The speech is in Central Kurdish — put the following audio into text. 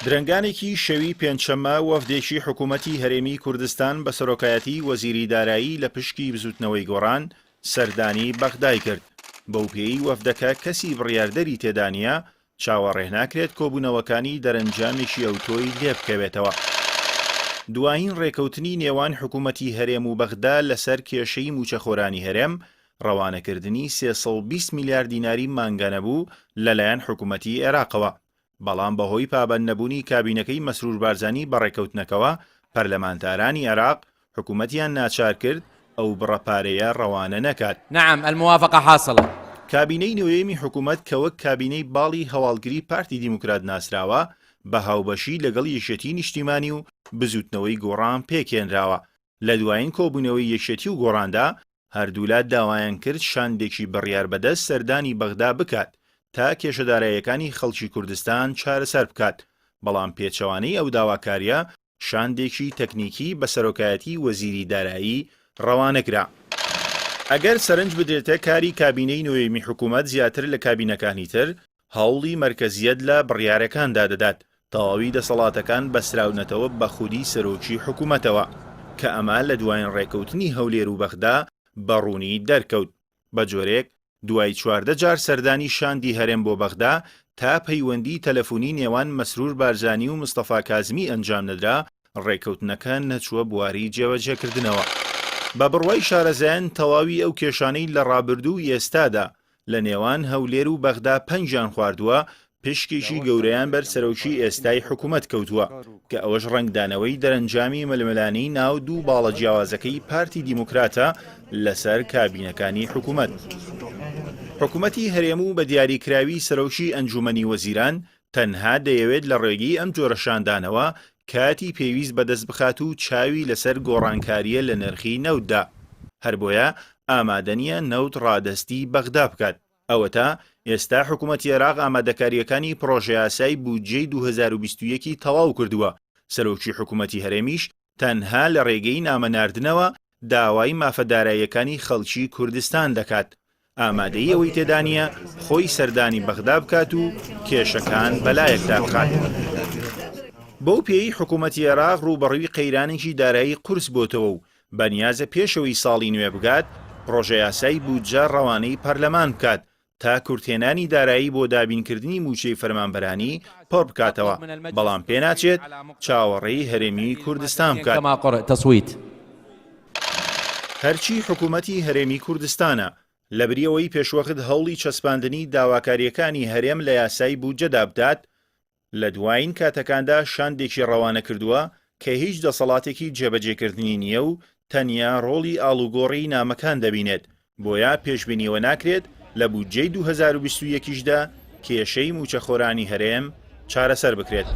درنگانێکی شەوی پێنجشەممە وەفدێکی حکوومەتی هەرێمی کوردستان بە سەرۆکایەتی وەزیری دارایی لە پشکی بزوتنەوەی گۆڕان سەردانی بەغدای کرد. بەو پێی وەفدەکە کەسی بڕیاردەری تێدانە چاوەڕێ ناکرێت کۆبوونەوەکانی دەرەنجامێکی ئەوتۆی لێ بکەوێتەوە. دوایین ڕێکەوتنی نێوان حکوومەتی هەرێم و بەغدا لەسەر کێشەی موچەخۆرانی هەرێم ڕەوانەکردنی 320 میلیارد دیناری مانگانە بوو لەلایەن حکوومەتی عێراقەوە. بەڵام بەهۆی پابەندنەبوونی کابینەکەی مەسرور بارزانی بەڕێکەوتنەکەەوە پەرلەمانتارانی عێراق حکوومەتیان ناچار کرد ئەو بڕەپارەیە ڕەوانە نەکات. نعم الموافقة حاصلة. کابینەی نوێیەمی حکوومەت کە وەک کابینەی باڵی هەواڵگری پارتی دیموکرات ناسراوە بە هاوبەشی لەگەڵ یەکێتی نیشتیمانی و بزوتنەوەی گۆڕان پێکێنراوە. لە دوایین کۆبوونەوەی یەکێتی و گۆڕاندا هەردوولات داوایان کرد شاندێکی بڕیار بەدەست سەردانی بەغدا بکات تا کێشەدارایەکانی خەڵکی کوردستان چارەسەر بکات. بەڵام پێچەوانەی ئەو داواکاریە شاندێکی تەکنیکی بە سەرۆکایەتی وەزیری دارایی ڕەوانەکرا. ئەگەر سەرنج بدرێتە کاری کابینەی نوێیەمی حکوومەت زیاتر لە کابینەکانی تر هەوڵی مەرکەزیەت لە بڕیارەکاندا دەدات تەواوی دەسەڵاتەکان بەسراونەتەوە بە خودی سەرۆکی حکوومەتەوە کە ئەمە لە دوایین ڕێکەوتنی هەولێر و بەغدا بەڕوونی دەرکەوت. بە جۆرێک دوای 14 جار سەردانی شاندی هەرێم بۆ بەغدا تا پەیوەندی تەلەفۆنی نێوان مەسرور بارزانی و مستەفا کازمی ئەنجام نەدرا ڕێکەوتنەکە نەچووە بواری جێوەجێکردنەوە. بە بڕوای شارەزایان تەواوی ئەو کێشانەی لە ڕابردوو ئێستادا لە نێوان هەولێر و بەغدا پەنجیان خواردووە پشکێکی گەورەیان بەر سەرۆکی ئێستای حکوومەت کەوتووە کە ئەوەش ڕنگدانەوەی دەرەنجامی ململانی ناو دوو باڵە جیاوازەکەی پارتی دیموکراتە لەسەر کابینەکانی حکوومەت. حکوومەتی هەرێم و بە دیاریکراوی سەرۆکی ئەنجومەنی وەزیران تەنها دەیەوێت لە ڕێگەی ئەم جۆرە شاندانەوە کاتی پێویست بەدەست بخات و چاوی لەسەر گۆڕانکاریە لە نرخی نەوتدا. هەر بۆیە ئامادە نیە نەوت ڕادەستی بەغدا بکات. ئەوە تا ئێستا حکوومەتی عێراق ئامادەکاریەکانی پرۆژە یاسای بودجەی 2021 تەواو کردووە. سەرۆکی حکوومەتی هەرێمیش تەنها لە ڕێگەی نامەناردنەوە داوای مافەداراییەکانی خەڵکی کوردستان دەکات. ئامادەی ئەوەی تێدانە خۆی سەردانی بەغدا بکات و کێشەکان بەلایەکدا بخات. بەو پێی حکوومەتی عێراق ڕوبەڕووی قەیرانێکی دارایی قورس بۆتەوە و بەنیازە پێشەوەی ساڵی نوێ بگات پرۆژە یاسای بودجە ڕەوانەی پەرلەمان بکات تا کورتێنانی دارایی بۆ دابینکردنی موچەی فەرمانبەرانی پڕ بکاتەوە. بەڵام پێناچێت چاوەڕێی هەرێمی کوردستان بکات. هەرچی حکوومەتی هەرێمی کوردستانە لەبریەوەی پێشوەخت هەوڵی چەسپاندنی داواکاریەکانی هەرێم لە یاسای بودجەدا بدات لە دوایین کاتەکاندا شاندێکی ڕەوانە کردووە کە هیچ دەسەڵاتێکی جێبەجێکردنی نییە و تەنیا ڕۆڵی ئاڵوگۆڕی نامەکان دەبینێت. بۆیە پێشبینیوە ناکرێت لە بودجەی 2021دا کێشەی موچەخۆرانی هەرێم چارەسەر بکرێت.